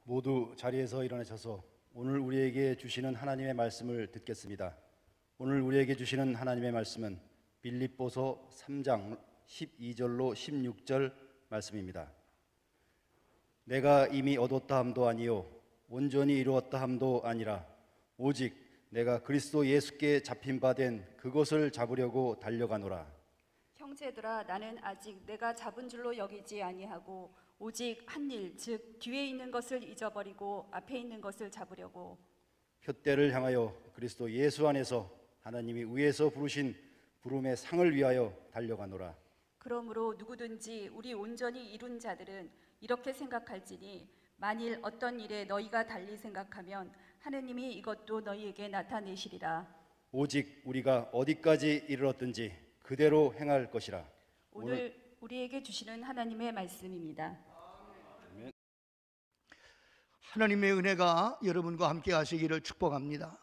모두 자리에서 일어나셔서 오늘 우리에게 주시는 하나님의 말씀을 듣겠습니다. 오늘 우리에게 주시는 하나님의 말씀은 빌립보서 3장 12절로 16절 말씀입니다. 내가 이미 얻었다 함도 아니요 온전히 이루었다 함도 아니라 오직 내가 그리스도 예수께 잡힌 바 된 그것을 잡으려고 달려가노라. 형제들아, 나는 아직 내가 잡은 줄로 여기지 아니하고 오직 한 일, 즉 뒤에 있는 것을 잊어버리고 앞에 있는 것을 잡으려고 표대를 향하여 그리스도 예수 안에서 하나님이 위에서 부르신 부름의 상을 위하여 달려가노라. 그러므로 누구든지 우리 온전히 이룬 자들은 이렇게 생각할지니 만일 어떤 일에 너희가 달리 생각하면 하느님이 이것도 너희에게 나타내시리라. 오직 우리가 어디까지 이르렀든지 그대로 행할 것이라. 오늘 우리에게 주시는 하나님의 말씀입니다. 하나님의 은혜가 여러분과 함께 하시기를 축복합니다.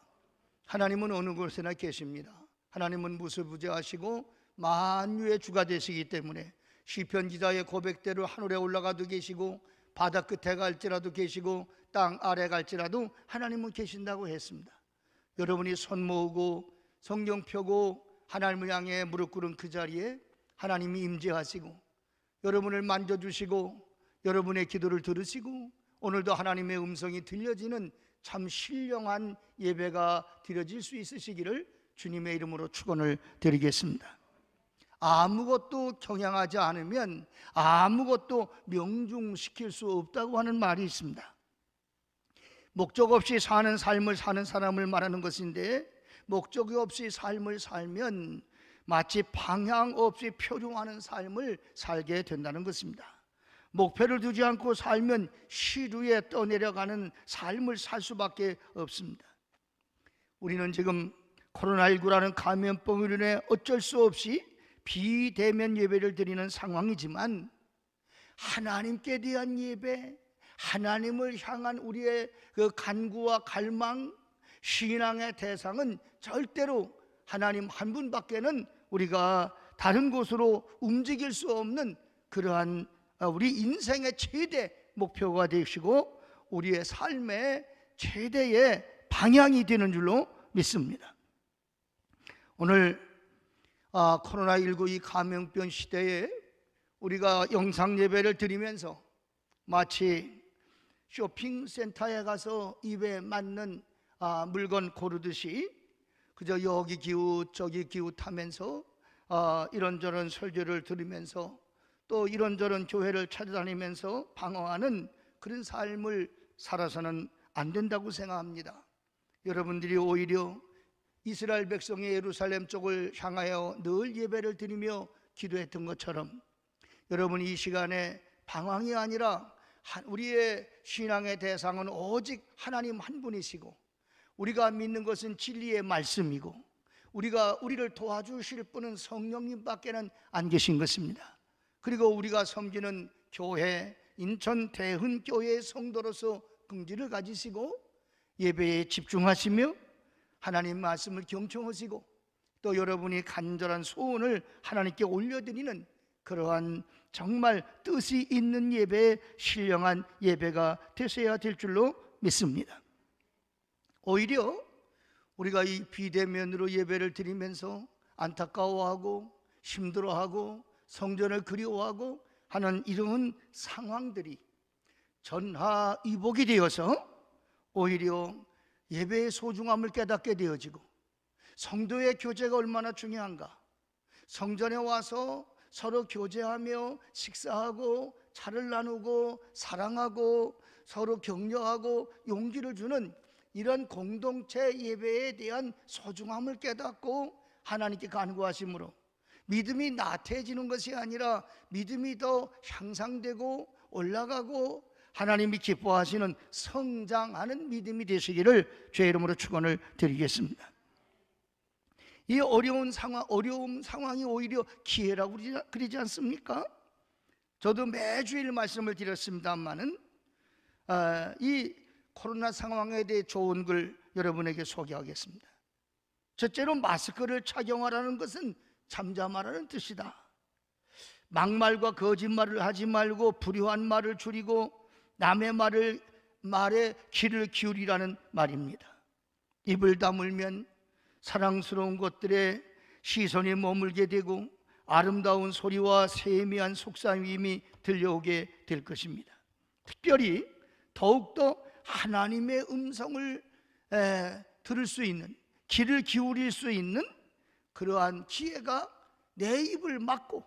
하나님은 어느 곳에나 계십니다. 하나님은 무소부재하시고 만유의 주가 되시기 때문에 시편 기자의 고백대로 하늘에 올라가도 계시고 바다 끝에 갈지라도 계시고 땅 아래 갈지라도 하나님은 계신다고 했습니다. 여러분이 손 모으고 성경 펴고 하나님을 향해 무릎 꿇은 그 자리에 하나님이 임재하시고 여러분을 만져주시고 여러분의 기도를 들으시고 오늘도 하나님의 음성이 들려지는 참 신령한 예배가 드려질 수 있으시기를 주님의 이름으로 축원을 드리겠습니다. 아무것도 경향하지 않으면 아무것도 명중시킬 수 없다고 하는 말이 있습니다. 목적 없이 사는 삶을 사는 사람을 말하는 것인데 목적이 없이 삶을 살면 마치 방향 없이 표류하는 삶을 살게 된다는 것입니다. 목표를 두지 않고 살면 시루에 떠내려가는 삶을 살 수밖에 없습니다. 우리는 지금 코로나19라는 감염병으로 인해 어쩔 수 없이 비대면 예배를 드리는 상황이지만 하나님께 대한 예배, 하나님을 향한 우리의 그 간구와 갈망, 신앙의 대상은 절대로 하나님 한 분밖에는 우리가 다른 곳으로 움직일 수 없는 그러한 우리 인생의 최대 목표가 되시고 우리의 삶의 최대의 방향이 되는 줄로 믿습니다. 오늘 코로나19 이 감염병 시대에 우리가 영상 예배를 드리면서 마치 쇼핑센터에 가서 입에 맞는 물건 고르듯이 그저 여기 기웃 저기 기웃하면서 이런저런 설교를 들으면서 또 이런저런 교회를 찾아다니면서 방황하는 그런 삶을 살아서는 안 된다고 생각합니다. 여러분들이 오히려 이스라엘 백성의 예루살렘 쪽을 향하여 늘 예배를 드리며 기도했던 것처럼 여러분이 이 시간에 방황이 아니라 우리의 신앙의 대상은 오직 하나님 한 분이시고 우리가 믿는 것은 진리의 말씀이고 우리를 도와주실 분은 성령님밖에는 안 계신 것입니다. 그리고 우리가 섬기는 교회, 인천 대흥교회의 성도로서 긍지를 가지시고 예배에 집중하시며 하나님 말씀을 경청하시고 또 여러분이 간절한 소원을 하나님께 올려드리는 그러한 정말 뜻이 있는 예배에 신령한 예배가 되셔야 될 줄로 믿습니다. 오히려 우리가 이 비대면으로 예배를 드리면서 안타까워하고 힘들어하고 성전을 그리워하고 하는 이런 상황들이 전하위복이 되어서 오히려 예배의 소중함을 깨닫게 되어지고 성도의 교제가 얼마나 중요한가, 성전에 와서 서로 교제하며 식사하고 차를 나누고 사랑하고 서로 격려하고 용기를 주는 이런 공동체 예배에 대한 소중함을 깨닫고 하나님께 간구하심으로 믿음이 나태해지는 것이 아니라 믿음이 더 향상되고 올라가고 하나님이 기뻐하시는 성장하는 믿음이 되시기를 주의 이름으로 축원을 드리겠습니다. 이 어려운 상황이 오히려 기회라고 그러지 않습니까? 저도 매주일 말씀을 드렸습니다만은 이 코로나 상황에 대해 좋은 글 여러분에게 소개하겠습니다. 첫째로 마스크를 착용하라는 것은 잠잠하라는 뜻이다. 막말과 거짓말을 하지 말고 불효한 말을 줄이고 남의 말을 말에 귀를 기울이라는 말입니다. 입을 다물면 사랑스러운 것들에 시선이 머물게 되고 아름다운 소리와 세미한 속삭임이 들려오게 될 것입니다. 특별히 더욱더 하나님의 음성을 들을 수 있는, 귀를 기울일 수 있는 그러한 기회가 내 입을 막고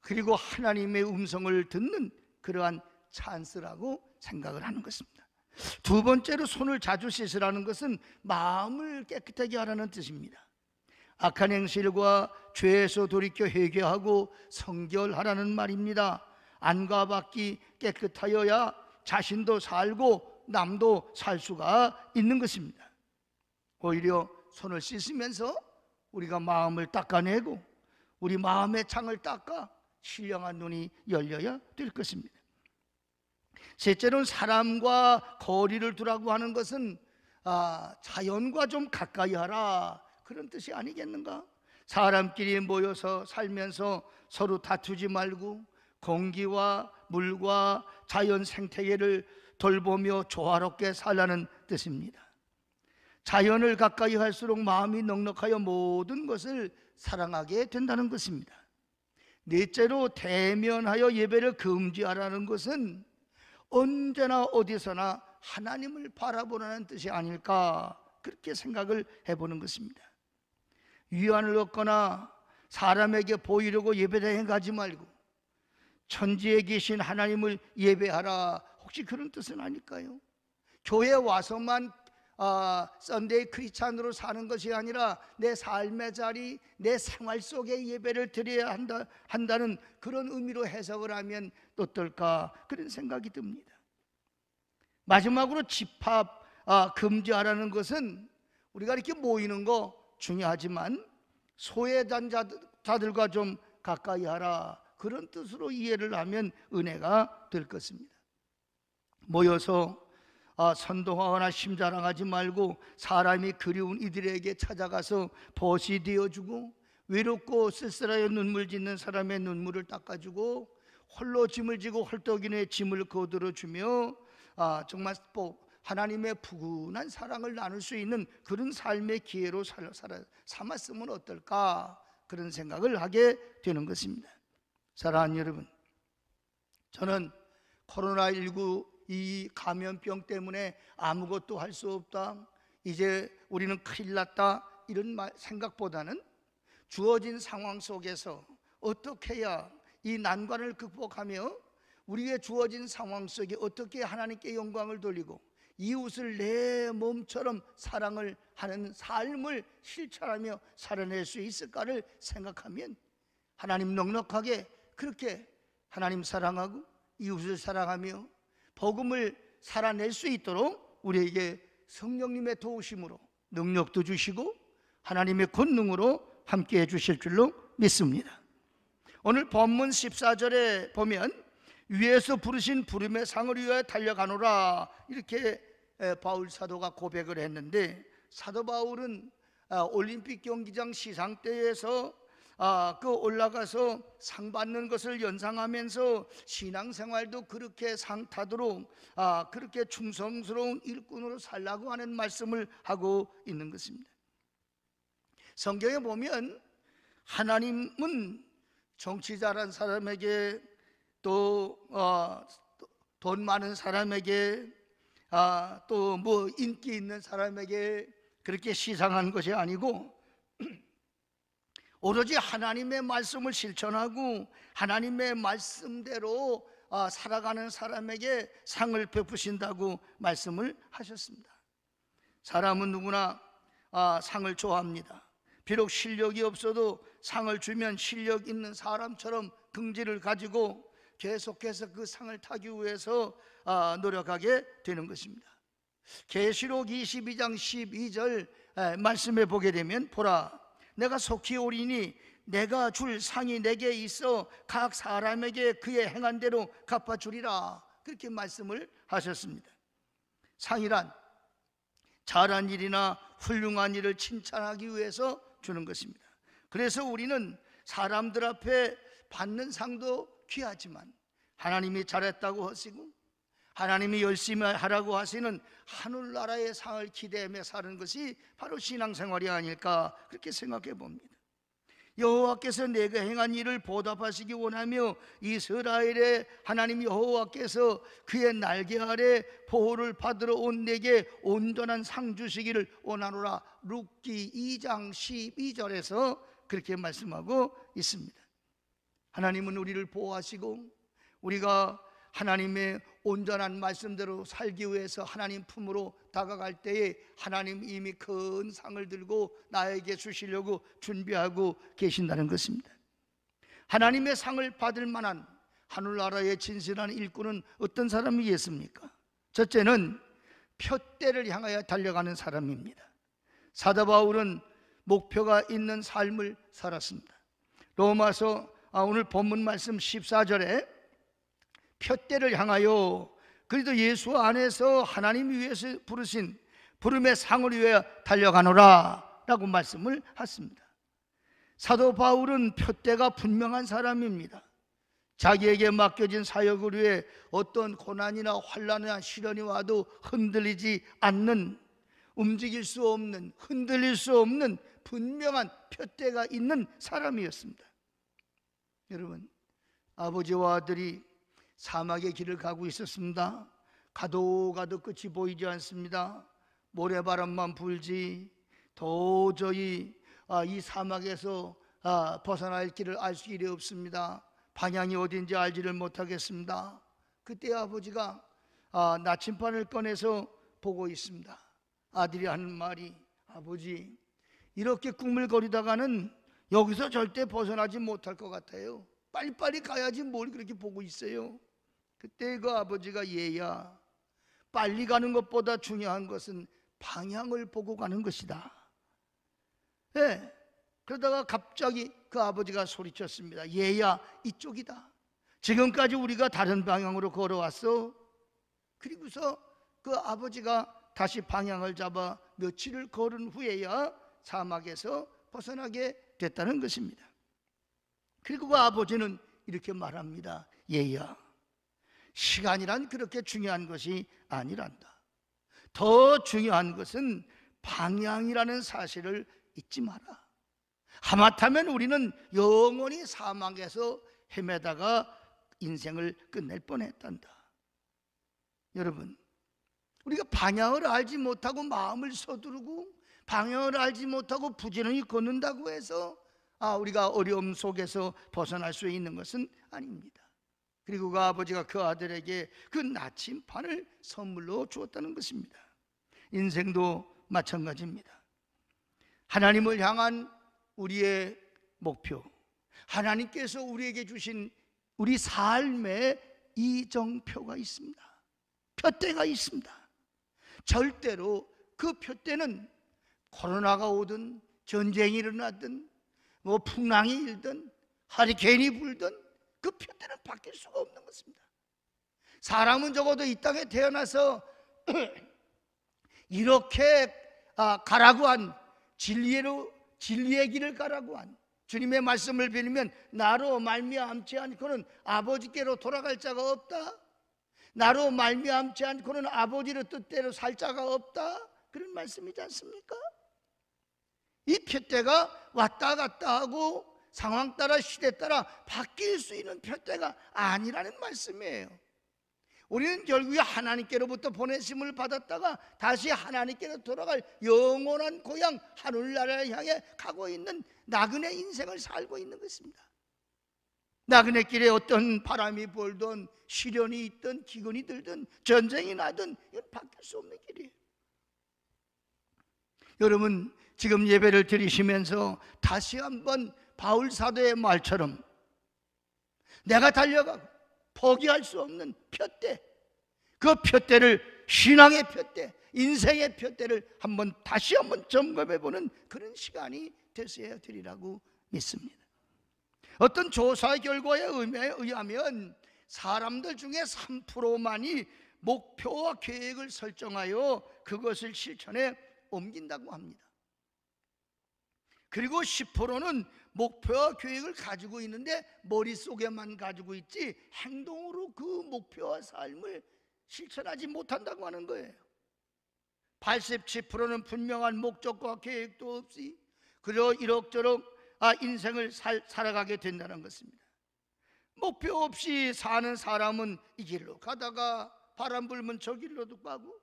그리고 하나님의 음성을 듣는 그러한 찬스라고 생각을 하는 것입니다. 두 번째로 손을 자주 씻으라는 것은 마음을 깨끗하게 하라는 뜻입니다. 악한 행실과 죄에서 돌이켜 회개하고 성결하라는 말입니다. 안과 밖이 깨끗하여야 자신도 살고 남도 살 수가 있는 것입니다. 오히려 손을 씻으면서 우리가 마음을 닦아내고 우리 마음의 창을 닦아 신령한 눈이 열려야 될 것입니다. 셋째로는 사람과 거리를 두라고 하는 것은 자연과 좀 가까이 하라, 그런 뜻이 아니겠는가? 사람끼리 모여서 살면서 서로 다투지 말고 공기와 물과 자연 생태계를 돌보며 조화롭게 살라는 뜻입니다. 자연을 가까이 할수록 마음이 넉넉하여 모든 것을 사랑하게 된다는 것입니다. 넷째로 대면하여 예배를 금지하라는 것은 언제나 어디서나 하나님을 바라보라는 뜻이 아닐까, 그렇게 생각을 해보는 것입니다. 위안을 얻거나 사람에게 보이려고 예배당에 가지 말고 천지에 계신 하나님을 예배하라, 혹시 그런 뜻은 아닐까요? 교회에 와서만 썬데이 크리스찬으로 사는 것이 아니라 내 삶의 자리, 내 생활 속에 예배를 드려야 한다는 그런 의미로 해석을 하면 어떨까, 그런 생각이 듭니다. 마지막으로 집합 금지하라는 것은 우리가 이렇게 모이는 거 중요하지만 소외된 자들과 좀 가까이 하라, 그런 뜻으로 이해를 하면 은혜가 될 것입니다. 모여서 선동하거나 심자랑하지 말고 사람이 그리운 이들에게 찾아가서 벗이 되어주고 외롭고 쓸쓸하여 눈물 짓는 사람의 눈물을 닦아주고 홀로 짐을 지고 헐떡이는 짐을 거들어주며 정말 하나님의 푸근한 사랑을 나눌 수 있는 그런 삶의 기회로 삼았으면 어떨까, 그런 생각을 하게 되는 것입니다. 사랑하는 여러분, 저는 코로나19 이 감염병 때문에 아무것도 할 수 없다, 이제 우리는 큰일 났다, 이런 생각보다는 주어진 상황 속에서 어떻게 해야 이 난관을 극복하며 우리의 주어진 상황 속에 어떻게 하나님께 영광을 돌리고 이웃을 내 몸처럼 사랑을 하는 삶을 실천하며 살아낼 수 있을까를 생각하면 하나님 넉넉하게 그렇게 하나님 사랑하고 이웃을 사랑하며 복음을 살아낼 수 있도록 우리에게 성령님의 도우심으로 능력도 주시고 하나님의 권능으로 함께해 주실 줄로 믿습니다. 오늘 본문 14절에 보면 위에서 부르신 부름의 상을 위하여 달려가노라, 이렇게 바울 사도가 고백을 했는데, 사도 바울은 올림픽 경기장 시상대에서 그 올라가서 상 받는 것을 연상하면서 신앙생활도 그렇게 상 타도록 그렇게 충성스러운 일꾼으로 살라고 하는 말씀을 하고 있는 것입니다. 성경에 보면 하나님은 정치 잘한 사람에게 또 돈 많은 사람에게 또 뭐 인기 있는 사람에게 그렇게 시상한 것이 아니고 오로지 하나님의 말씀을 실천하고 하나님의 말씀대로 살아가는 사람에게 상을 베푸신다고 말씀을 하셨습니다. 사람은 누구나 상을 좋아합니다. 비록 실력이 없어도 상을 주면 실력 있는 사람처럼 긍지를 가지고 계속해서 그 상을 타기 위해서 노력하게 되는 것입니다. 계시록 22장 12절 말씀에 보게 되면, 보라, 내가 속히 오리니 내가 줄 상이 내게 있어 각 사람에게 그의 행한 대로 갚아주리라, 그렇게 말씀을 하셨습니다. 상이란 잘한 일이나 훌륭한 일을 칭찬하기 위해서 주는 것입니다. 그래서 우리는 사람들 앞에 받는 상도 귀하지만 하나님이 잘했다고 하시고 하나님이 열심히 하라고 하시는 하늘나라의 상을 기대하며 사는 것이 바로 신앙생활이 아닐까 그렇게 생각해 봅니다. 여호와께서 내가 행한 일을 보답하시기 원하며 이스라엘의 하나님 여호와께서 그의 날개 아래 보호를 받으러 온 내게 온전한 상 주시기를 원하노라. 룻기 2장 12절에서 그렇게 말씀하고 있습니다. 하나님은 우리를 보호하시고 우리가 하나님의 온전한 말씀대로 살기 위해서 하나님 품으로 다가갈 때에 하나님 이미 큰 상을 들고 나에게 주시려고 준비하고 계신다는 것입니다. 하나님의 상을 받을 만한 하늘나라의 진실한 일꾼은 어떤 사람이겠습니까? 첫째는 표대를 향하여 달려가는 사람입니다. 사도 바울은 목표가 있는 삶을 살았습니다. 로마서 오늘 본문 말씀 14절에 표대를 향하여 그래도 예수 안에서 하나님이 위해서 부르신 부름의 상을 위해 달려가노라 라고 말씀을 하십니다. 사도 바울은 표대가 분명한 사람입니다. 자기에게 맡겨진 사역을 위해 어떤 고난이나 환난이나 시련이 와도 흔들리지 않는, 움직일 수 없는, 흔들릴 수 없는 분명한 표대가 있는 사람이었습니다. 여러분, 아버지와 아들이 사막의 길을 가고 있었습니다. 가도 가도 끝이 보이지 않습니다. 모래바람만 불지 도저히 이 사막에서 벗어날 길을 알 수 일이 없습니다. 방향이 어딘지 알지를 못하겠습니다. 그때 아버지가 나침반을 꺼내서 보고 있습니다. 아들이 하는 말이, 아버지, 이렇게 꾸물거리다가는 여기서 절대 벗어나지 못할 것 같아요. 빨리빨리 가야지 뭘 그렇게 보고 있어요. 그때 그 아버지가, 얘야, 빨리 가는 것보다 중요한 것은 방향을 보고 가는 것이다. 네. 그러다가 갑자기 그 아버지가 소리쳤습니다. 얘야, 이쪽이다. 지금까지 우리가 다른 방향으로 걸어왔어. 그리고서 그 아버지가 다시 방향을 잡아 며칠을 걸은 후에야 사막에서 벗어나게 됐다는 것입니다. 그리고 그 아버지는 이렇게 말합니다. 얘야, 시간이란 그렇게 중요한 것이 아니란다. 더 중요한 것은 방향이라는 사실을 잊지 마라. 하마터면 우리는 영원히 사막에서 헤매다가 인생을 끝낼 뻔했단다. 여러분, 우리가 방향을 알지 못하고 마음을 서두르고 방향을 알지 못하고 부지런히 걷는다고 해서 우리가 어려움 속에서 벗어날 수 있는 것은 아닙니다. 그리고 그 아버지가 그 아들에게 그 나침반을 선물로 주었다는 것입니다. 인생도 마찬가지입니다. 하나님을 향한 우리의 목표, 하나님께서 우리에게 주신 우리 삶의 이정표가 있습니다. 표대가 있습니다. 절대로 그 표대는 코로나가 오든 전쟁이 일어나든 풍랑이 일든 하리케인이 불든 그 표대는 바뀔 수가 없는 것입니다. 사람은 적어도 이 땅에 태어나서 이렇게 가라고 한 진리의 길을 가라고 한 주님의 말씀을 빌리면 나로 말미암지 않고는 아버지께로 돌아갈 자가 없다. 나로 말미암지 않고는 아버지의 뜻대로 살 자가 없다. 그런 말씀이지 않습니까? 이 표대가 왔다 갔다 하고 상황 따라 시대 따라 바뀔 수 있는 표대가 아니라는 말씀이에요. 우리는 결국에 하나님께로부터 보내심을 받았다가 다시 하나님께로 돌아갈 영원한 고향 하늘나라를 향해 가고 있는 나그네 인생을 살고 있는 것입니다. 나그네 길에 어떤 바람이 불든 시련이 있든 기근이 들든 전쟁이 나든 이건 바뀔 수 없는 길이에요. 여러분, 지금 예배를 드리시면서 다시 한번 바울 사도의 말처럼 내가 달려가고 포기할 수 없는 표대, 그 표대를, 신앙의 표대, 인생의 표대를 다시 한번 점검해보는 그런 시간이 되셔야 되리라고 믿습니다. 어떤 조사 결과에 의하면 사람들 중에 3%만이 목표와 계획을 설정하여 그것을 실천에 옮긴다고 합니다. 그리고 10%는 목표와 계획을 가지고 있는데 머릿속에만 가지고 있지 행동으로 그 목표와 삶을 실천하지 못한다고 하는 거예요. 87%는 분명한 목적과 계획도 없이 그저 이럭저럭 인생을 살아가게 된다는 것입니다. 목표 없이 사는 사람은 이 길로 가다가 바람 불면 저 길로도 가고,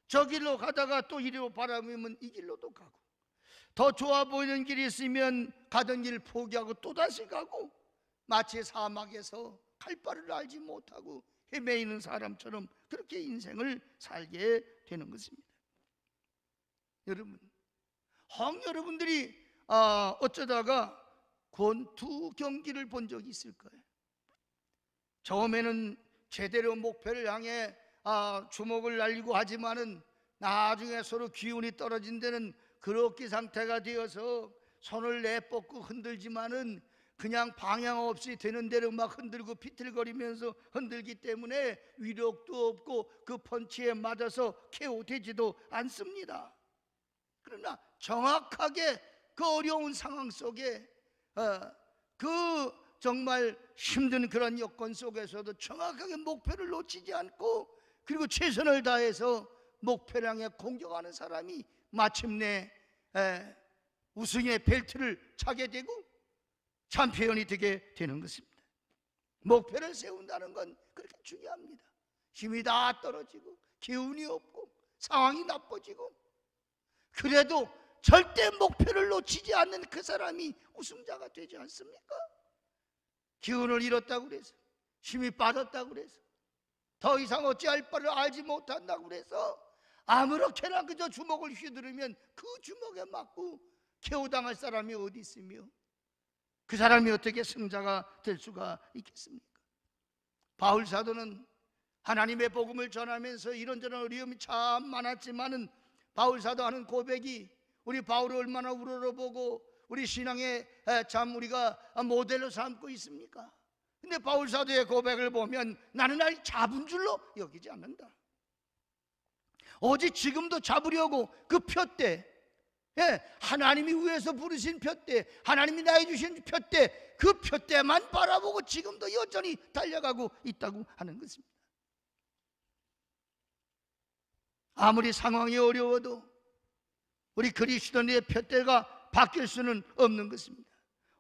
저 길로 가다가 또 이리로 바람 불면 이 길로도 가고, 더 좋아 보이는 길이 있으면 가던 길 포기하고 또다시 가고, 마치 사막에서 갈 바를 알지 못하고 헤매이는 사람처럼 그렇게 인생을 살게 되는 것입니다. 여러분, 여러분들이 어쩌다가 권투 경기를 본 적이 있을 거예요. 처음에는 제대로 목표를 향해 주먹을 날리고 하지만은 나중에 서로 기운이 떨어진 데는 그렇게 상태가 되어서 손을 내뻗고 흔들지만은 그냥 방향 없이 되는 대로 막 흔들고 비틀거리면서 흔들기 때문에 위력도 없고 그 펀치에 맞아서 KO되지도 않습니다. 그러나 정확하게 그 어려운 상황 속에 그 정말 힘든 그런 여건 속에서도 정확하게 목표를 놓치지 않고 그리고 최선을 다해서 목표를 향해 공격하는 사람이 마침내 우승의 벨트를 차게 되고 챔피언이 되게 되는 것입니다. 목표를 세운다는 건 그렇게 중요합니다. 힘이 다 떨어지고 기운이 없고 상황이 나빠지고 그래도 절대 목표를 놓치지 않는 그 사람이 우승자가 되지 않습니까? 기운을 잃었다고 그래서, 힘이 빠졌다고 그래서, 더 이상 어찌할 바를 알지 못한다고 그래서 아무렇게나 그저 주먹을 휘두르면 그 주먹에 맞고 KO당할 사람이 어디 있으며 그 사람이 어떻게 승자가 될 수가 있겠습니까? 바울 사도는 하나님의 복음을 전하면서 이런저런 어려움이 참 많았지만은 바울 사도 하는 고백이 우리 바울을 얼마나 우러러보고 우리 신앙에 참 우리가 모델로 삼고 있습니까? 근데 바울 사도의 고백을 보면 나는 아직 잡은 줄로 여기지 않는다. 오직 지금도 잡으려고 그 표대, 하나님이 위에서 부르신 표대, 하나님이 나에 주신 표대, 그 표대만 바라보고 지금도 여전히 달려가고 있다고 하는 것입니다. 아무리 상황이 어려워도 우리 그리스도인의 표대가 바뀔 수는 없는 것입니다.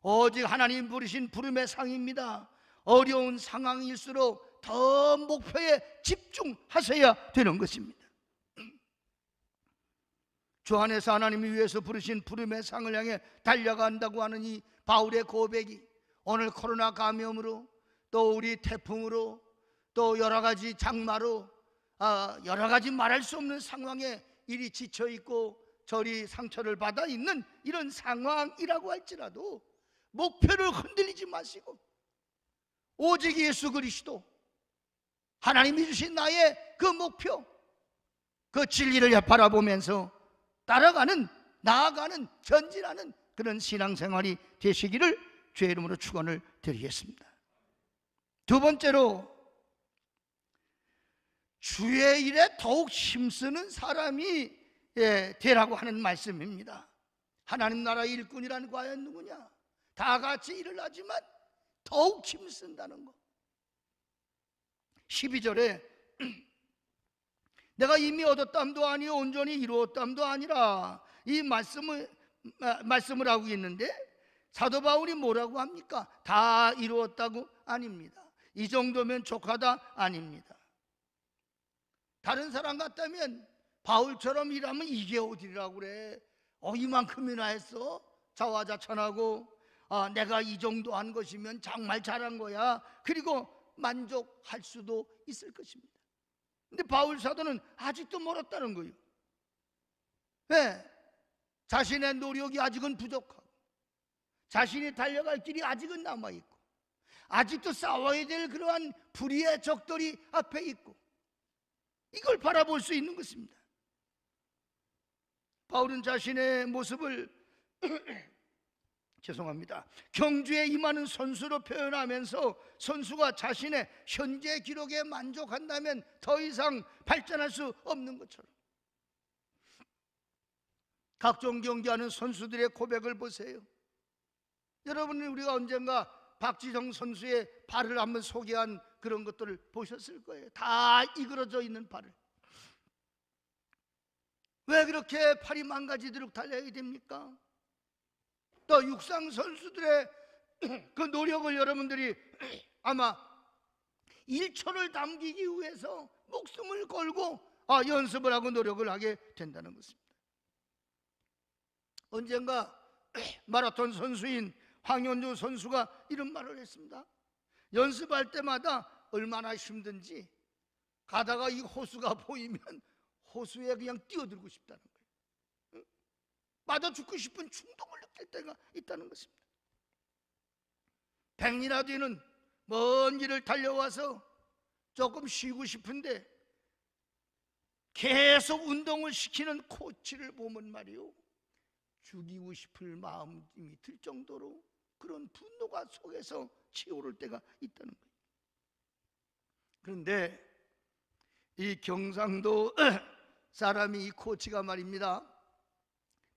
오직 하나님 부르신 부름의 상입니다. 어려운 상황일수록 더 목표에 집중하셔야 되는 것입니다. 주 안에서 하나님이 위해서 부르신 부름의 상을 향해 달려간다고 하는 이 바울의 고백이 오늘 코로나 감염으로 또 우리 태풍으로 또 여러 가지 장마로 여러 가지 말할 수 없는 상황에 이리 지쳐 있고 저리 상처를 받아 있는 이런 상황이라고 할지라도 목표를 흔들리지 마시고 오직 예수 그리스도 하나님이 주신 나의 그 목표, 그 진리를 바라보면서 따라가는, 나아가는, 전진하는 그런 신앙생활이 되시기를 주의 이름으로 축원을 드리겠습니다. 두 번째로, 주의 일에 더욱 힘쓰는 사람이 되라고 하는 말씀입니다. 하나님 나라 일꾼이란 과연 누구냐? 다 같이 일을 하지만 더욱 힘쓴다는 것. 12절에 내가 이미 얻었담도 아니요 온전히 이루었담도 아니라 이 말씀을 하고 있는데 사도 바울이 뭐라고 합니까? 다 이루었다고? 아닙니다. 이 정도면 족하다? 아닙니다. 다른 사람 같다면 바울처럼 일하면 이게 어디라고 그래? 이만큼이나 했어? 자화자찬하고 내가 이 정도 한 것이면 정말 잘한 거야. 그리고 만족할 수도 있을 것입니다. 근데 바울 사도는 아직도 멀었다는 거예요. 왜? 자신의 노력이 아직은 부족하고 자신이 달려갈 길이 아직은 남아있고 아직도 싸워야 될 그러한 불의의 적들이 앞에 있고 이걸 바라볼 수 있는 것입니다. 바울은 자신의 모습을 경주에 임하는 선수로 표현하면서 선수가 자신의 현재 기록에 만족한다면 더 이상 발전할 수 없는 것처럼 각종 경기하는 선수들의 고백을 보세요. 여러분, 우리가 언젠가 박지성 선수의 발을 한번 소개한 그런 것들을 보셨을 거예요. 다 이그러져 있는 팔을. 왜 그렇게 팔이 망가지도록 달려야 됩니까? 또 육상 선수들의 그 노력을 여러분들이 아마 1초를 남기기 위해서 목숨을 걸고 연습을 하고 노력을 하게 된다는 것입니다. 언젠가 마라톤 선수인 황현조 선수가 이런 말을 했습니다. 연습할 때마다 얼마나 힘든지 가다가 이 호수가 보이면 호수에 그냥 뛰어들고 싶다는 거예요. 맞아 죽고 싶은 충동을 느낄 때가 있다는 것입니다. 백리나 뒤는 먼 길을 달려와서 조금 쉬고 싶은데 계속 운동을 시키는 코치를 보면 말이요, 죽이고 싶을 마음이 들 정도로 그런 분노가 속에서 치오를 때가 있다는 거예요. 그런데 이 경상도 사람이 이 코치가 말입니다,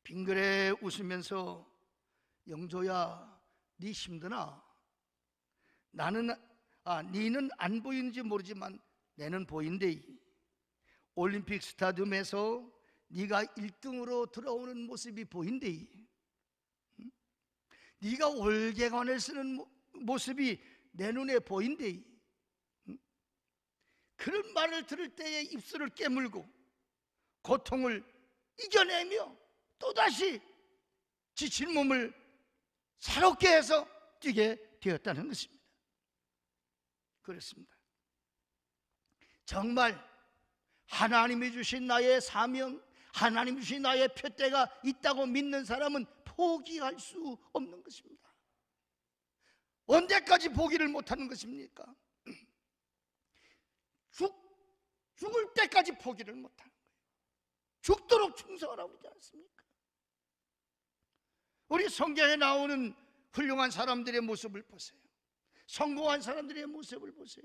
빙그레 웃으면서 영조야, 네 힘드나? 니는 안 보이는지 모르지만 내는 보인대. 올림픽 스타디움에서 네가 1등으로 들어오는 모습이 보인대. 네가 월계관을 쓰는 모습이 내 눈에 보인대. 그런 말을 들을 때에 입술을 깨물고 고통을 이겨내며 또다시 지친 몸을 새롭게 해서 뛰게 되었다는 것입니다. 그렇습니다. 정말 하나님이 주신 나의 사명, 하나님이 주신 나의 표대가 있다고 믿는 사람은 포기할 수 없는 것입니다. 언제까지 포기를 못하는 것입니까? 죽을 때까지 포기를 못하는 거예요. 죽도록 충성하라고 그러지 않습니까? 우리 성경에 나오는 훌륭한 사람들의 모습을 보세요. 성공한 사람들의 모습을 보세요.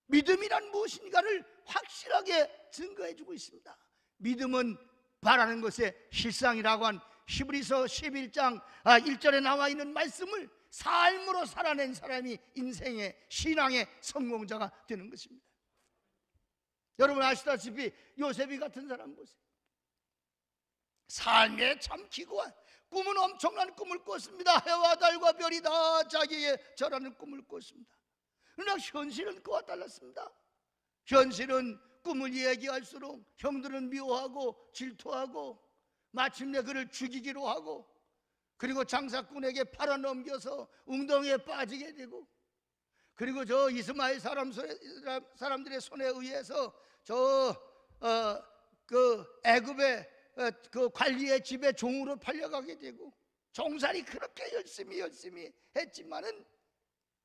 믿음이란 무엇인가를 확실하게 증거해주고 있습니다. 믿음은 바라는 것의 실상이라고 한 히브리서 11장 1절에 나와 있는 말씀을 삶으로 살아낸 사람이 인생의 신앙의 성공자가 되는 것입니다. 여러분 아시다시피 요셉이 같은 사람 보세요. 삶에 참 기구한 꿈은 엄청난 꿈을 꿨습니다. 해와 달과 별이 다 자기의 저라는 꿈을 꿨습니다. 그러나 현실은 그와 달랐습니다. 현실은 꿈을 얘기할수록 형들은 미워하고 질투하고 마침내 그를 죽이기로 하고, 그리고 장사꾼에게 팔아넘겨서 웅덩이에 빠지게 되고, 그리고 저 이스마엘 사람들의 손에 의해서 그 애굽의 그 관리의 집에 종으로 팔려가게 되고, 종살이 그렇게 열심히 했지만은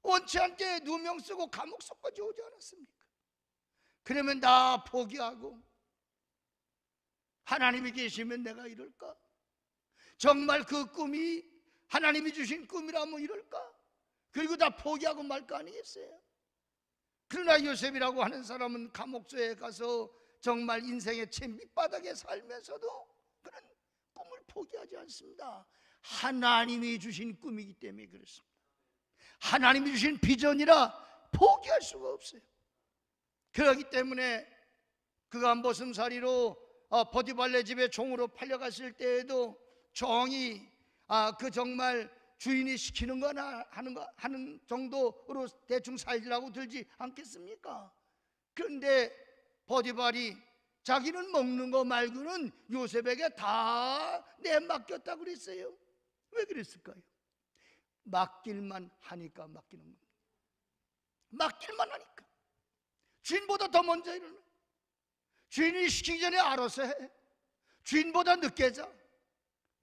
원치 않게 누명 쓰고 감옥 속까지 오지 않았습니까? 그러면 다 포기하고 하나님이 계시면 내가 이럴까? 정말 그 꿈이 하나님이 주신 꿈이라면 이럴까? 그리고 다 포기하고 말 거 아니겠어요? 그러나 요셉이라고 하는 사람은 감옥소에 가서 정말 인생의 제 밑바닥에 살면서도 그런 꿈을 포기하지 않습니다. 하나님이 주신 꿈이기 때문에 그렇습니다. 하나님이 주신 비전이라 포기할 수가 없어요. 그렇기 때문에 그가 보슴살이로 보디발의 집에 종으로 팔려갔을 때에도 종이 그 정말 주인이 시키는 거나 하는 정도로 대충 살려고 들지 않겠습니까? 그런데 보디발이 자기는 먹는 거 말고는 요셉에게 다 내맡겼다고 그랬어요. 왜 그랬을까요? 맡길만 하니까 맡기는 겁니다. 맡길만 하니까. 주인보다 더 먼저 일어나. 주인이 시키기 전에 알아서 해. 주인보다 늦게 자.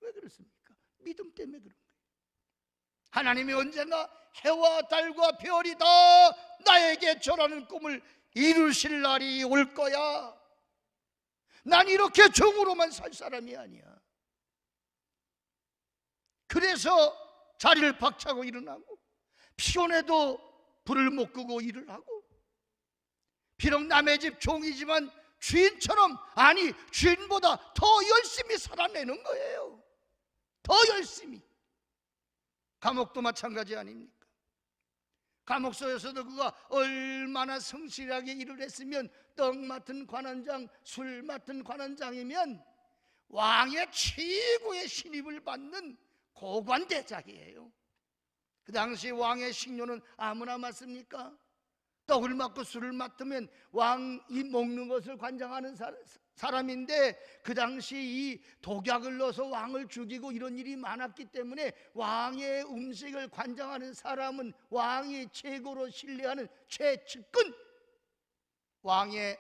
왜 그렇습니까? 믿음 때문에 그런 거예요. 하나님이 언젠가 해와 달과 별이 다 나에게 저라는 꿈을 이루실 날이 올 거야. 난 이렇게 종으로만 살 사람이 아니야. 그래서 자리를 박차고 일어나고, 피곤해도 불을 못 끄고 일을 하고, 비록 남의 집 종이지만 주인처럼, 아니 주인보다 더 열심히 살아내는 거예요. 더 열심히. 감옥도 마찬가지 아닙니까? 감옥소에서도 그가 얼마나 성실하게 일을 했으면, 떡 맡은 관원장, 술 맡은 관원장이면 왕의 최고의 신입을 받는 고관대작이에요. 그 당시 왕의 식료는 아무나 맡습니까? 떡을 맡고 술을 맡으면 왕이 먹는 것을 관장하는 사람인데, 그 당시 이 독약을 넣어서 왕을 죽이고 이런 일이 많았기 때문에 왕의 음식을 관장하는 사람은 왕이 최고로 신뢰하는 최측근, 왕의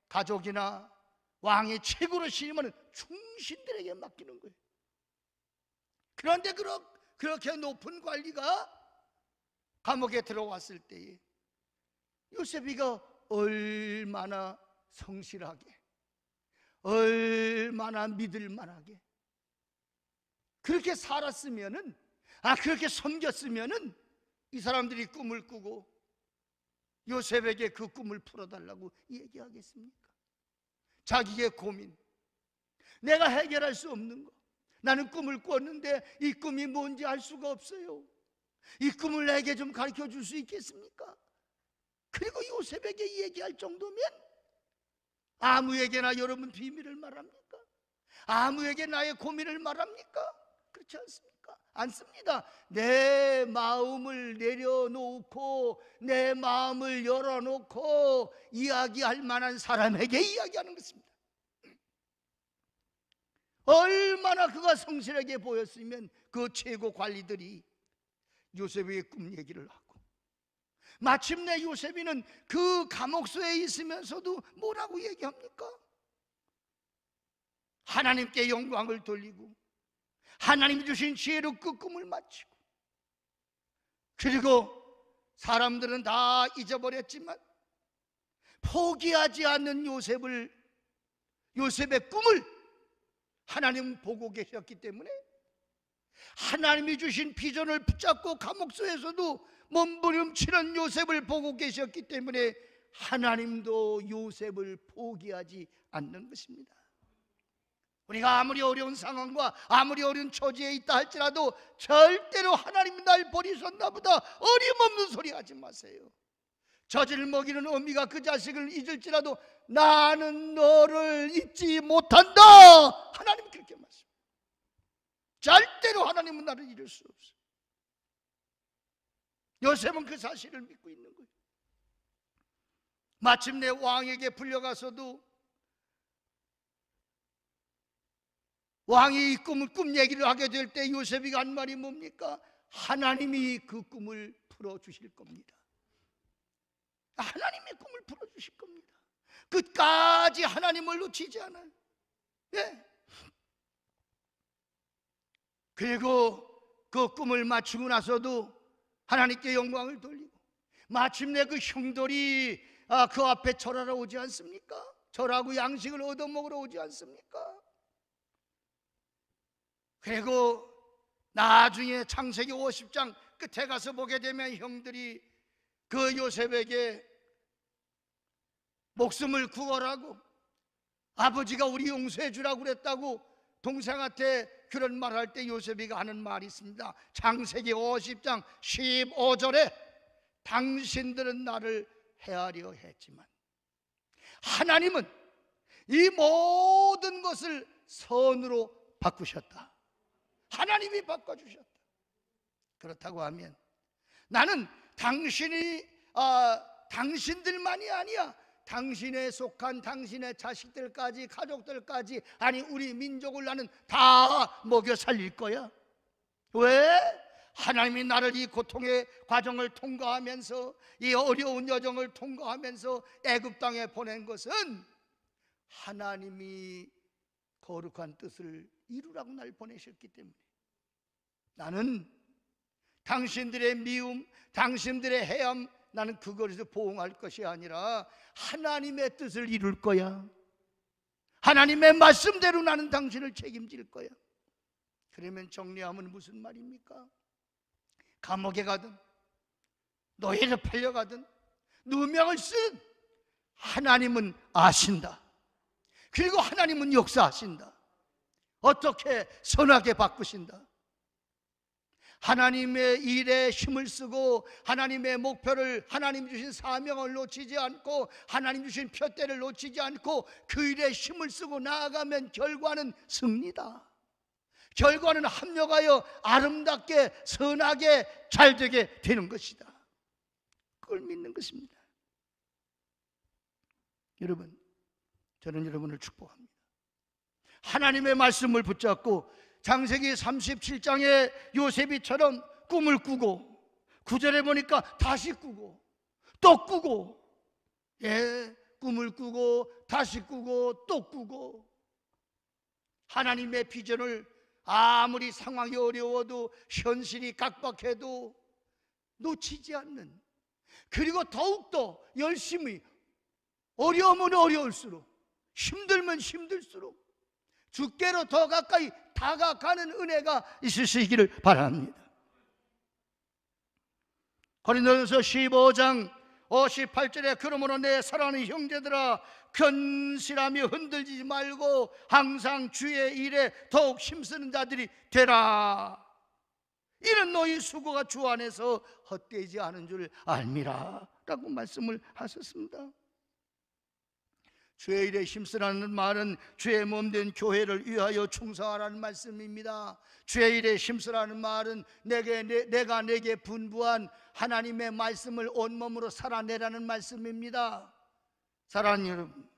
가족이나 왕이 최고로 신임하는 충신들에게 맡기는 거예요. 그런데 그렇게 높은 관리가 감옥에 들어왔을 때에 요셉이가 얼마나 성실하게, 얼마나 믿을만하게 그렇게 살았으면은, 그렇게 섬겼으면은 이 사람들이 꿈을 꾸고 요셉에게 그 꿈을 풀어달라고 얘기하겠습니까? 자기의 고민, 내가 해결할 수 없는 거, 나는 꿈을 꿨는데 이 꿈이 뭔지 알 수가 없어요. 이 꿈을 내게 좀 가르쳐 줄 수 있겠습니까? 그리고 요셉에게 얘기할 정도면 아무에게나 여러분 비밀을 말합니까? 아무에게 나의 고민을 말합니까? 그렇지 않습니까? 않습니다. 내 마음을 내려놓고 내 마음을 열어놓고 이야기할 만한 사람에게 이야기하는 것입니다. 얼마나 그가 성실하게 보였으면 그 최고 관리들이 요셉의 꿈 얘기를 하고, 마침내 요셉이는 그 감옥소에 있으면서도 뭐라고 얘기합니까? 하나님께 영광을 돌리고 하나님이 주신 지혜로 그 꿈을 마치고, 그리고 사람들은 다 잊어버렸지만 포기하지 않는 요셉의 꿈을 하나님은 보고 계셨기 때문에, 하나님이 주신 비전을 붙잡고 감옥소에서도 몸부림치는 요셉을 보고 계셨기 때문에 하나님도 요셉을 포기하지 않는 것입니다. 우리가 아무리 어려운 상황과 아무리 어려운 처지에 있다 할지라도 절대로 하나님이 날 버리셨나 보다 어림없는 소리 하지 마세요. 젖을 먹이는 어미가 그 자식을 잊을지라도 나는 너를 잊지 못한다. 하나님은 그렇게 말씀합니다. 절대로 하나님은 나를 잃을 수 없어. 요셉은 그 사실을 믿고 있는 거예요. 마침내 왕에게 불려가서도 왕이 이 꿈 얘기를 하게 될 때 요셉이 한 말이 뭡니까? 하나님이 그 꿈을 풀어주실 겁니다. 하나님이 꿈을 풀어주실 겁니다. 끝까지 하나님을 놓치지 않아요. 예. 그리고 그 꿈을 맞추고 나서도 하나님께 영광을 돌리고, 마침내 그 형들이 그 앞에 절하러 오지 않습니까? 절하고 양식을 얻어먹으러 오지 않습니까? 그리고 나중에 창세기 50장 끝에 가서 보게 되면 형들이 그 요셉에게 목숨을 구하라고, 아버지가 우리 용서해 주라고 그랬다고 동생한테 그런 말할 때 요셉이가 하는 말이 있습니다. 창세기 50장 15절에 당신들은 나를 해하려 했지만 하나님은 이 모든 것을 선으로 바꾸셨다. 하나님이 바꿔주셨다. 그렇다고 하면 나는 당신들만이 아니야, 당신에 속한 당신의 자식들까지, 가족들까지, 아니 우리 민족을 나는 다 먹여 살릴 거야. 왜? 하나님이 나를 이 고통의 과정을 통과하면서, 이 어려운 여정을 통과하면서 애굽 땅에 보낸 것은 하나님이 거룩한 뜻을 이루라고 날 보내셨기 때문에 나는 당신들의 미움, 당신들의 해함, 나는 그것에서 보응할 것이 아니라 하나님의 뜻을 이룰 거야. 하나님의 말씀대로 나는 당신을 책임질 거야. 그러면 정리하면 무슨 말입니까? 감옥에 가든 노예로 팔려가든 누명을 쓴 하나님은 아신다. 그리고 하나님은 역사하신다. 어떻게 선하게 바꾸신다. 하나님의 일에 힘을 쓰고 하나님의 목표를, 하나님 주신 사명을 놓치지 않고 하나님 주신 표대를 놓치지 않고 그 일에 힘을 쓰고 나아가면 결과는 승리다. 결과는 합력하여 아름답게 선하게 잘되게 되는 것이다. 그걸 믿는 것입니다. 여러분, 저는 여러분을 축복합니다. 하나님의 말씀을 붙잡고 창세기 37장의 요셉이처럼 꿈을 꾸고 9절에 보니까 다시 꾸고 또 꾸고, 꿈을 꾸고 다시 꾸고 또 꾸고, 하나님의 비전을 아무리 상황이 어려워도 현실이 각박해도 놓치지 않는, 그리고 더욱더 열심히, 어려우면 어려울수록, 힘들면 힘들수록 주께로 더 가까이 다가가는 은혜가 있으시기를 바랍니다. 고린도전서 15장 58절에 그러므로 내 사랑하는 형제들아 근실하며 흔들리지 말고 항상 주의 일에 더욱 힘쓰는 자들이 되라. 이는 너희 수고가 주 안에서 헛되지 않은 줄 알미라 라고 말씀을 하셨습니다. 주의 일에 힘쓰라는 말은 주의 몸된 교회를 위하여 충성하라는 말씀입니다. 주의 일에 힘쓰라는 말은 내가 내게 분부한 하나님의 말씀을 온몸으로 살아내라는 말씀입니다. 사랑하는 여러분,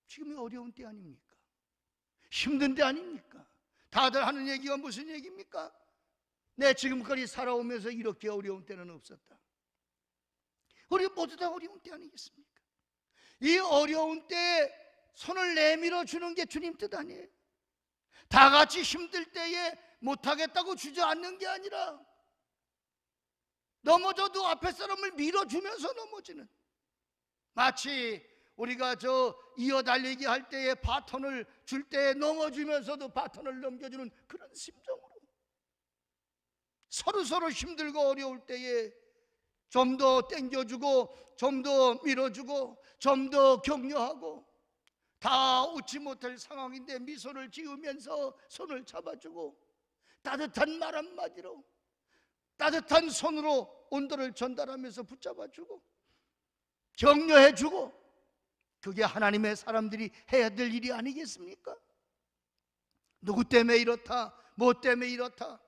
지금이 어려운 때 아닙니까? 힘든 때 아닙니까? 다들 하는 얘기가 무슨 얘기입니까? 내 지금까지 살아오면서 이렇게 어려운 때는 없었다. 우리 모두 다 어려운 때 아니겠습니까? 이 어려운 때에 손을 내밀어 주는 게 주님 뜻 아니에요. 다 같이 힘들 때에 못하겠다고 주저앉는 게 아니라 넘어져도 앞에 사람을 밀어주면서 넘어지는, 마치 우리가 이어달리기 할 때에 바톤을 줄 때에 넘어지면서도 바톤을 넘겨주는 그런 심정으로 서로 힘들고 어려울 때에 좀 더 땡겨주고 좀 더 밀어주고 좀 더 격려하고, 다 웃지 못할 상황인데 미소를 지으면서 손을 잡아주고 따뜻한 말 한마디로 따뜻한 손으로 온도를 전달하면서 붙잡아주고 격려해주고, 그게 하나님의 사람들이 해야 될 일이 아니겠습니까? 누구 때문에 이렇다, 뭐 때문에 이렇다,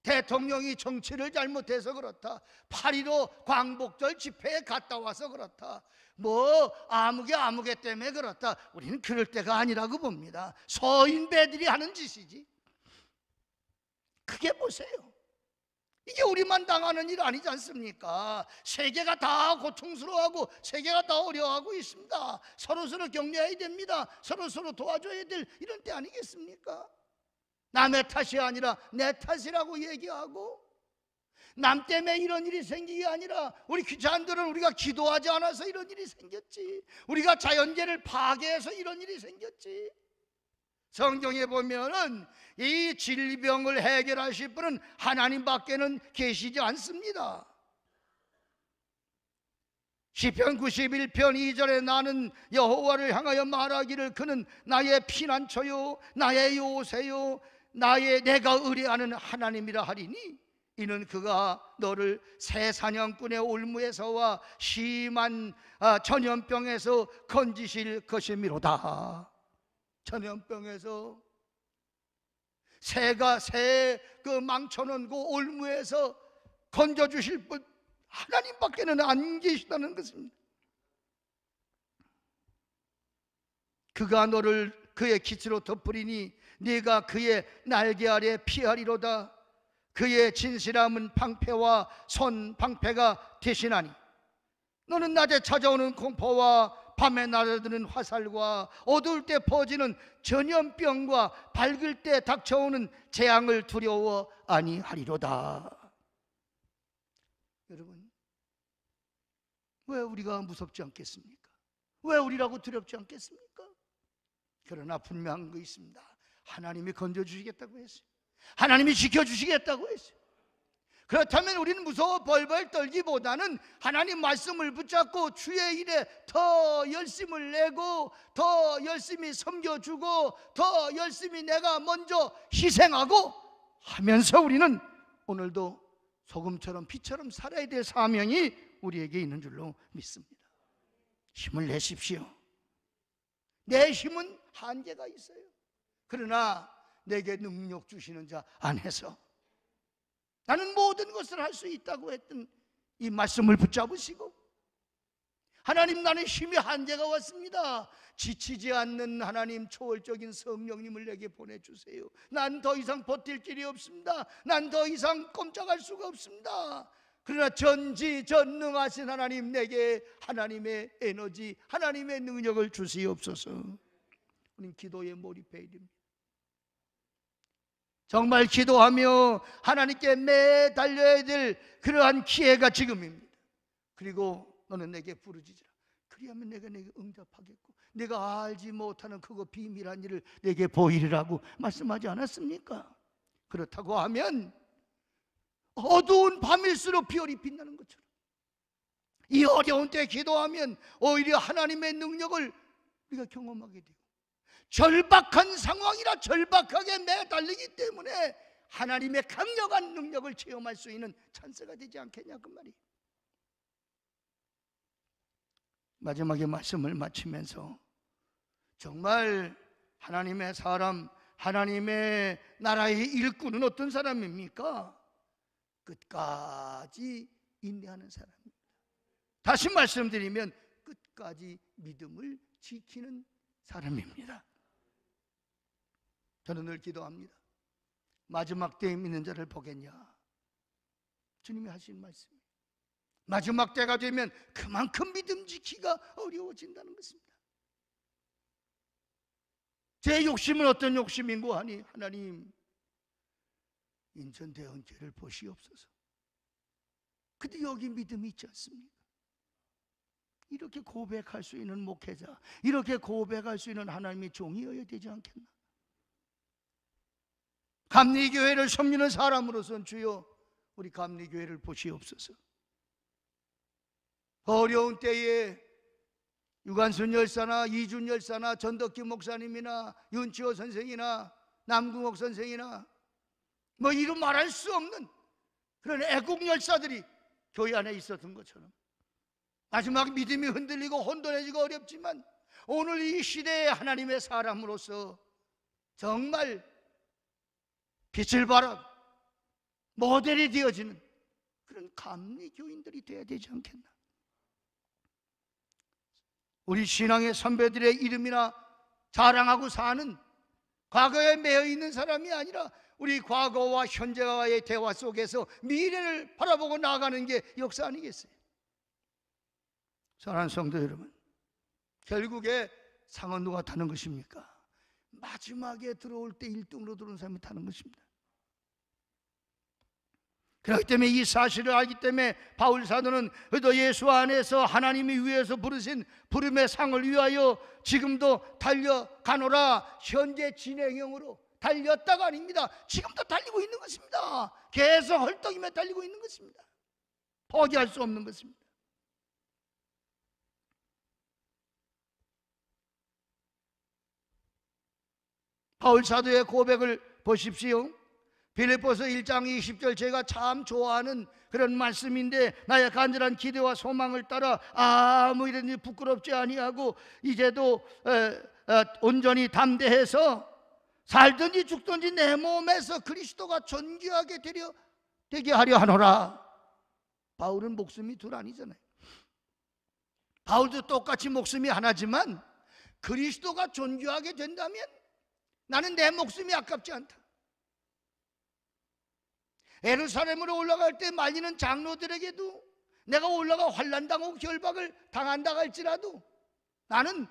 대통령이 정치를 잘못해서 그렇다, 8.15 광복절 집회에 갔다 와서 그렇다, 뭐 아무개 때문에 그렇다, 우리는 그럴 때가 아니라고 봅니다. 서인배들이 하는 짓이지. 그게 보세요, 이게 우리만 당하는 일 아니지 않습니까? 세계가 다 고통스러워하고 세계가 다 어려워하고 있습니다. 서로 격려해야 됩니다. 서로 도와줘야 될 이런 때 아니겠습니까? 남의 탓이 아니라 내 탓이라고 얘기하고, 남 때문에 이런 일이 생기게 아니라 우리 귀자들은 우리가 기도하지 않아서 이런 일이 생겼지, 우리가 자연재해를 파괴해서 이런 일이 생겼지. 성경에 보면은 이 질병을 해결하실 분은 하나님밖에는 계시지 않습니다. 시편 91편 2절에 나는 여호와를 향하여 말하기를 그는 나의 피난처요 나의 요새요 내가 의뢰하는 하나님이라 하리니 이는 그가 너를 새 사냥꾼의 올무에서와 심한 전염병에서 건지실 것이미로다. 전염병에서 새가 그 망쳐놓은 그 올무에서 건져주실 분 하나님밖에는 안 계시다는 것입니다. 그가 너를 그의 기치로 덮으리니 네가 그의 날개 아래 피하리로다. 그의 진실함은 방패와 손 방패가 대신하니 너는 낮에 찾아오는 공포와 밤에 날아드는 화살과 어두울 때 퍼지는 전염병과 밝을 때 닥쳐오는 재앙을 두려워 아니하리로다. 여러분, 왜 우리가 무섭지 않겠습니까? 왜 우리라고 두렵지 않겠습니까? 그러나 분명한 거 있습니다. 하나님이 건져주시겠다고 했어요. 하나님이 지켜주시겠다고 했어요. 그렇다면 우리는 무서워 벌벌 떨기보다는 하나님 말씀을 붙잡고 주의 일에 더 열심을 내고 더 열심히 섬겨주고 더 열심히 내가 먼저 희생하고 하면서 우리는 오늘도 소금처럼 피처럼 살아야 될 사명이 우리에게 있는 줄로 믿습니다. 힘을 내십시오. 내 힘은 한계가 있어요. 그러나 내게 능력 주시는 자 안에서 나는 모든 것을 할 수 있다고 했던 이 말씀을 붙잡으시고, 하나님, 나는 힘의 한계가 왔습니다. 지치지 않는 하나님, 초월적인 성령님을 내게 보내주세요. 난 더 이상 버틸 길이 없습니다. 난 더 이상 꼼짝할 수가 없습니다. 그러나 전지전능하신 하나님, 내게 하나님의 에너지, 하나님의 능력을 주시옵소서. 우리는 기도에 몰입해야 됩니다. 정말 기도하며 하나님께 매달려야 될 그러한 기회가 지금입니다. 그리고 너는 내게 부르짖으라. 그리하면 내가 내게 응답하겠고 내가 알지 못하는 그거 비밀한 일을 내게 보이리라고 말씀하지 않았습니까? 그렇다고 하면 어두운 밤일수록 별이 빛나는 것처럼 이 어려운 때 기도하면 오히려 하나님의 능력을 우리가 경험하게 되고, 절박한 상황이라 절박하게 매달리기 때문에 하나님의 강력한 능력을 체험할 수 있는 찬스가 되지 않겠냐 그 말이에요. 마지막에 말씀을 마치면서 정말 하나님의 사람, 하나님의 나라의 일꾼은 어떤 사람입니까? 끝까지 인내하는 사람입니다. 다시 말씀드리면 끝까지 믿음을 지키는 사람입니다. 저는 늘 기도합니다. 마지막 때에 믿는 자를 보겠냐? 주님이 하신 말씀이에요. 마지막 때가 되면 그만큼 믿음 지키기가 어려워진다는 것입니다. 제 욕심은 어떤 욕심인고 하니, 하나님, 인천대원교회를 보시옵소서. 근데 여기 믿음이 있지 않습니까? 이렇게 고백할 수 있는 목회자, 이렇게 고백할 수 있는 하나님의 종이어야 되지 않겠나? 감리교회를 섬기는 사람으로서는 주여 우리 감리교회를 보시옵소서. 어려운 때에 유관순 열사나 이준 열사나 전덕기 목사님이나 윤치호 선생이나 남궁옥 선생이나 뭐 이루 말할 수 없는 그런 애국 열사들이 교회 안에 있었던 것처럼 마지막 믿음이 흔들리고 혼돈해지고 어렵지만 오늘 이 시대의 하나님의 사람으로서 정말 빛을 발하고 모델이 되어지는 그런 감리교인들이 되어야 되지 않겠나? 우리 신앙의 선배들의 이름이나 자랑하고 사는 과거에 매여 있는 사람이 아니라 우리 과거와 현재와의 대화 속에서 미래를 바라보고 나아가는 게 역사 아니겠어요? 사랑하는 성도 여러분, 결국에 상은 누가 타는 것입니까? 마지막에 들어올 때 1등으로 들어온 사람이 타는 것입니다. 그렇기 때문에 이 사실을 알기 때문에 바울 사도는 그도 예수 안에서 하나님이 위에서 부르신 부름의 상을 위하여 지금도 달려가노라. 현재 진행형으로 달렸다가 아닙니다. 지금도 달리고 있는 것입니다. 계속 헐떡이며 달리고 있는 것입니다. 포기할 수 없는 것입니다. 바울 사도의 고백을 보십시오. 빌립보서 1장 20절, 제가 참 좋아하는 그런 말씀인데, 나의 간절한 기대와 소망을 따라 아무 일든지 부끄럽지 아니하고 이제도 온전히 담대해서 살든지 죽든지 내 몸에서 그리스도가 존귀하게 되게 하려 하노라. 바울은 목숨이 둘 아니잖아요. 바울도 똑같이 목숨이 하나지만 그리스도가 존귀하게 된다면 나는 내 목숨이 아깝지 않다. 예루살렘으로 올라갈 때 말리는 장로들에게도 내가 올라가 환난당하고 결박을 당한다 할지라도 나는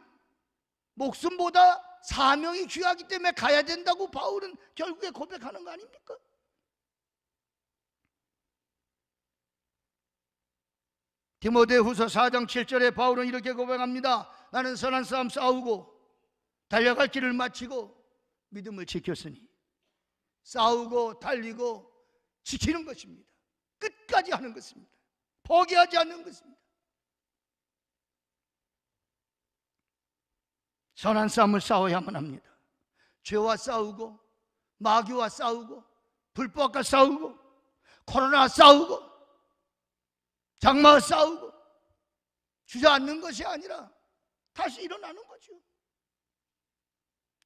목숨보다 사명이 귀하기 때문에 가야 된다고 바울은 결국에 고백하는 거 아닙니까? 디모데후서 4장 7절에 바울은 이렇게 고백합니다. 나는 선한 싸움 싸우고 달려갈 길을 마치고 믿음을 지켰으니. 싸우고 달리고 지키는 것입니다. 끝까지 하는 것입니다. 포기하지 않는 것입니다. 선한 싸움을 싸워야만 합니다. 죄와 싸우고 마귀와 싸우고 불법과 싸우고 코로나 싸우고 장마 싸우고 주저앉는 것이 아니라 다시 일어나는 거죠.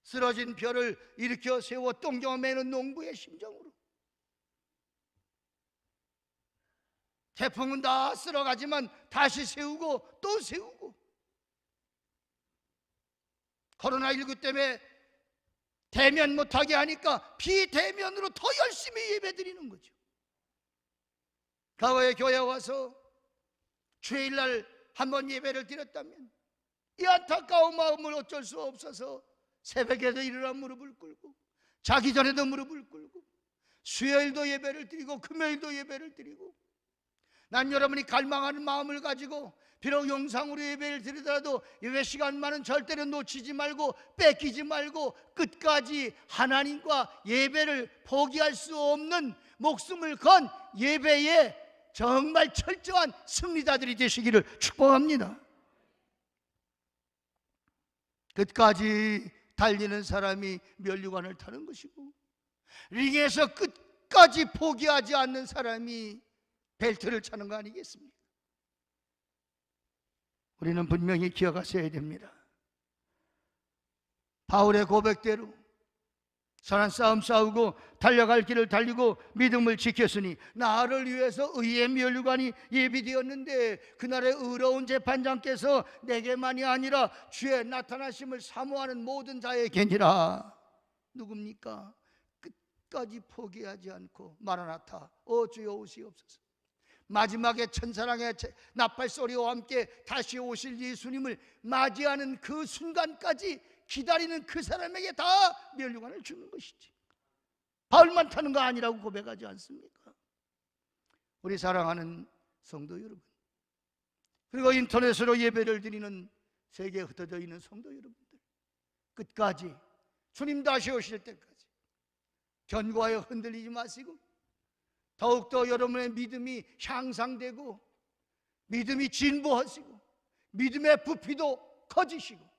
쓰러진 별을 일으켜 세워 똥겨 매는 농부의 심정으로 태풍은 다 쓸어가지만 다시 세우고 또 세우고 코로나19 때문에 대면 못하게 하니까 비대면으로 더 열심히 예배드리는 거죠. 과거에 교회 와서 주일날 한번 예배를 드렸다면 이 안타까운 마음을 어쩔 수 없어서 새벽에도 일어나 무릎을 꿇고 자기 전에도 무릎을 꿇고 수요일도 예배를 드리고 금요일도 예배를 드리고 난 여러분이 갈망하는 마음을 가지고 비록 영상으로 예배를 드리더라도 예배 시간만은 절대로 놓치지 말고 뺏기지 말고 끝까지 하나님과 예배를 포기할 수 없는 목숨을 건 예배에 정말 철저한 승리자들이 되시기를 축복합니다. 끝까지 달리는 사람이 면류관을 타는 것이고 링에서 끝까지 포기하지 않는 사람이 벨트를 차는 거 아니겠습니까? 우리는 분명히 기억하셔야 됩니다. 바울의 고백대로 선한 싸움 싸우고 달려갈 길을 달리고 믿음을 지켰으니 나를 위해서 의의 면류관이 예비되었는데 그날의 의로운 재판장께서 내게만이 아니라 주의 나타나심을 사모하는 모든 자에게니라. 누굽니까? 끝까지 포기하지 않고 마라나타 주여 오시옵소서. 마지막에 천사랑의 나팔 소리와 함께 다시 오실 예수님을 맞이하는 그 순간까지 기다리는 그 사람에게 다 면류관을 주는 것이지. 바울만 타는 거 아니라고 고백하지 않습니까? 우리 사랑하는 성도 여러분, 그리고 인터넷으로 예배를 드리는 세계에 흩어져 있는 성도 여러분들, 끝까지 주님 다시 오실 때까지 견고하여 흔들리지 마시고 더욱더 여러분의 믿음이 향상되고 믿음이 진보하시고 믿음의 부피도 커지시고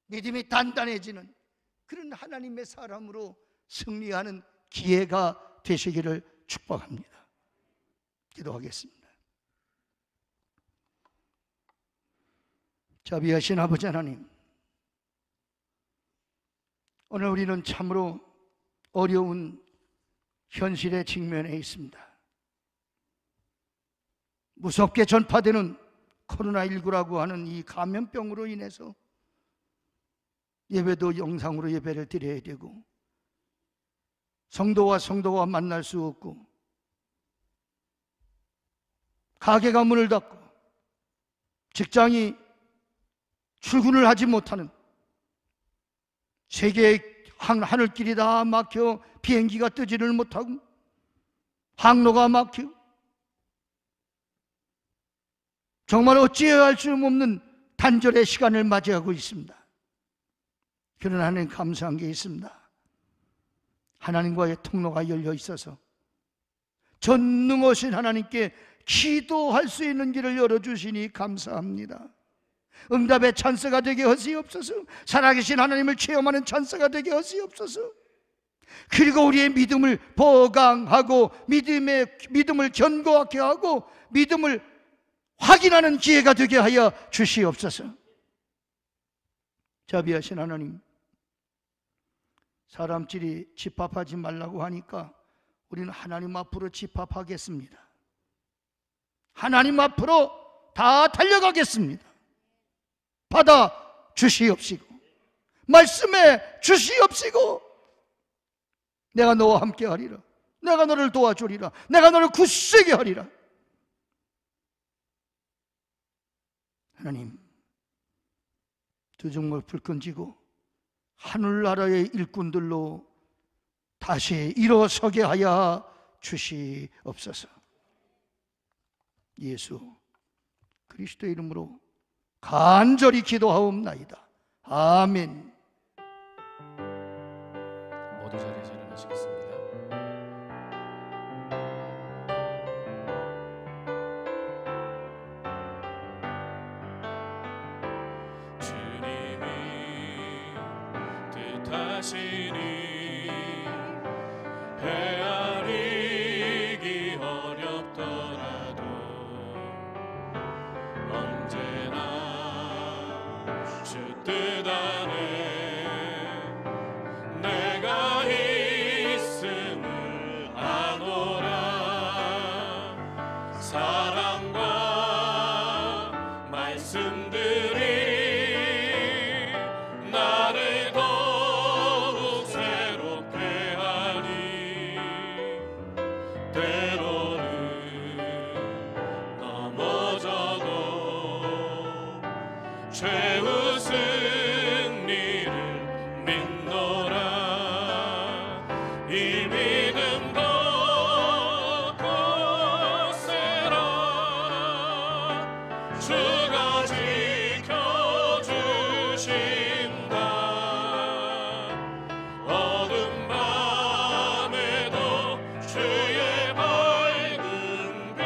믿음이 단단해지는 그런 하나님의 사람으로 승리하는 기회가 되시기를 축복합니다. 기도하겠습니다. 자비하신 아버지 하나님, 오늘 우리는 참으로 어려운 현실에 직면해 있습니다. 무섭게 전파되는 코로나19라고 하는 이 감염병으로 인해서 예배도 영상으로 예배를 드려야 되고 성도와 성도가 만날 수 없고 가게가 문을 닫고 직장이 출근을 하지 못하는 세계의 하늘길이 다 막혀 비행기가 뜨지를 못하고 항로가 막혀 정말 어찌해야 할 수 없는 단절의 시간을 맞이하고 있습니다. 그러나 하나님 감사한 게 있습니다. 하나님과의 통로가 열려 있어서 전능하신 하나님께 기도할 수 있는 길을 열어주시니 감사합니다. 응답의 찬스가 되게 하시옵소서. 살아계신 하나님을 체험하는 찬스가 되게 하시옵소서. 그리고 우리의 믿음을 보강하고 믿음을 견고하게 하고 믿음을 확인하는 기회가 되게 하여 주시옵소서. 자비하신 하나님, 사람끼리 집합하지 말라고 하니까 우리는 하나님 앞으로 집합하겠습니다. 하나님 앞으로 다 달려가겠습니다. 받아 주시옵시고 말씀해 주시옵시고 내가 너와 함께 하리라. 내가 너를 도와주리라. 내가 너를 굳세게 하리라. 하나님, 두 종목 불끈 쥐고 하늘나라의 일꾼들로 다시 일어서게 하여 주시옵소서. 예수 그리스도의 이름으로 간절히 기도하옵나이다. 아멘. 모두 자리에서 일어나시겠습니다. 주님이 뜻하시니 해야 주 뜻 안에 내가 있음을 아노라. 사랑과 말씀들이 나를 더욱 새롭게 하니 때로는 넘어져도 최후 승리를 믿노라. 이 믿음 더 굳세라. 주가 지켜주신다. 어둠 밤에도 주의 밝은 빛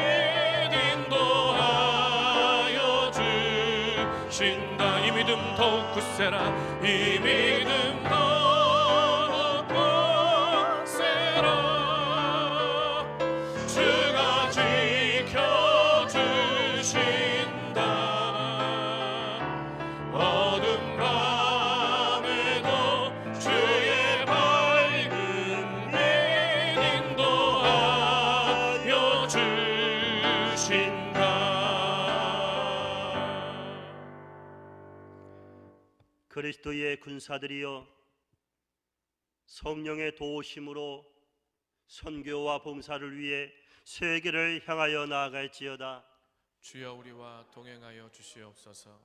인도하여 주신다. 이 믿음 더욱 굳세라. 이 믿음 더욱 굳세라. 주가 지켜주신다. 어둠 밤에도 주의 밝은 빛 인도하여 주신다. 그리스도의 군사들이여, 성령의 도우심으로 선교와 봉사를 위해 세계를 향하여 나아갈지어다. 주여 우리와 동행하여 주시옵소서.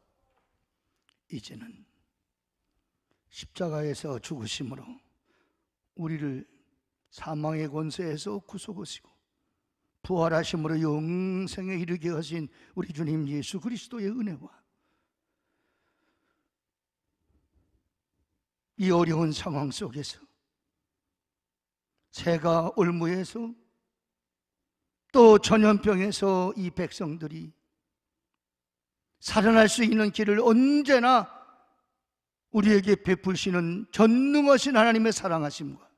이제는 십자가에서 죽으심으로 우리를 사망의 권세에서 구속하시고 부활하심으로 영생에 이르게 하신 우리 주님 예수 그리스도의 은혜와 이 어려운 상황 속에서 새가 올무에서 또 전염병에서 이 백성들이 살아날 수 있는 길을 언제나 우리에게 베푸시는 전능하신 하나님의 사랑하심과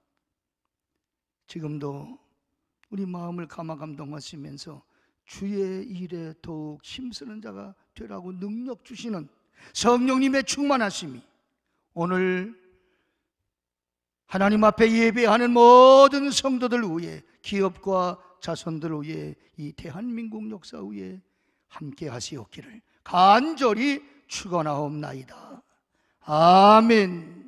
지금도 우리 마음을 감화감동하시면서 주의 일에 더욱 힘쓰는 자가 되라고 능력 주시는 성령님의 충만하심이 오늘 하나님 앞에 예배하는 모든 성도들 위해, 기업과 자손들 위해, 이 대한민국 역사 위에 함께 하시옵기를 간절히 축원하옵나이다. 아멘.